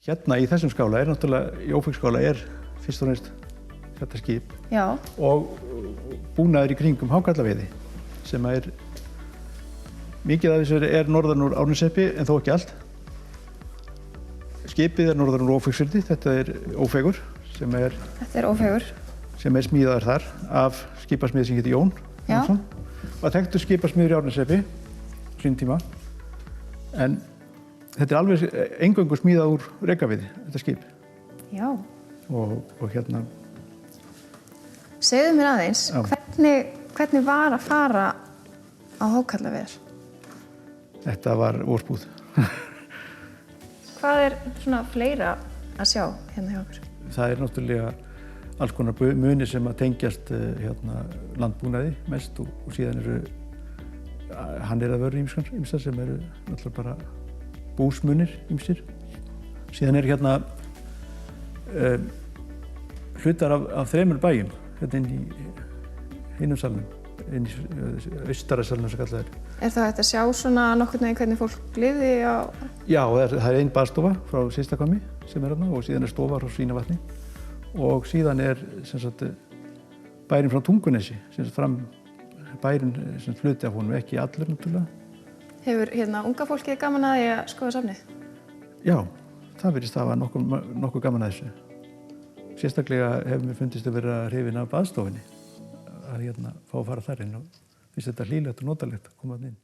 Hérna í þessum skála náttúrulega, í Ófeigsskála fyrst og fremst þetta skip. Já. Og búnaður í kringum hákarlaveiði sem mikið af þessu norðan úr Árneshreppi en þó ekki allt. Skipið norðan úr Ófeigsfirði, þetta Ófeigur Þetta Ófeigur. Sem smíðaður þar af skipasmiði sem heitir Jón Jónsson. Og þekktur skipasmiður í Árneshreppi á sínum tíma. En þetta alveg eingöngu smíðað úr Rekaviði, þetta skip. Já. Og hérna. Segðu mér aðeins, hvernig var að fara á hákarlaveiðar? Þetta var vorspúð. Hvað svona fleira að sjá hérna hjá okkur? Það náttúrulega alls konar munir sem að tengjast landbúnaði mest og síðan hannyrðavörur ýmsar sem náttúrulega bara búsmunir ýmsir. Síðan hérna hlutar af 3 bæjum hérna inn í hinum salnum, inn í austara salnum sem kallað Það hægt að sjá svona nokkurn veginn hvernig fólk lifði á? Já, það ein baðstofa frá Systahvammi sem þarna og síðan stofa frá Svínavatni og síðan sem sagt bærinn frá Tungunesi, sem sagt bærinn sem hluti af honum, ekki allir náttúrulega. Hefur unga fólkið gaman að því að skoða safnið? Já, það virðist hafa nokkuð gaman að þessu. Sérstaklega hefur mér fundist að vera hrifin af baðstofunni að fá að fara þar inn og finnst þetta hlýlegt og notalegt að koma þarna inn.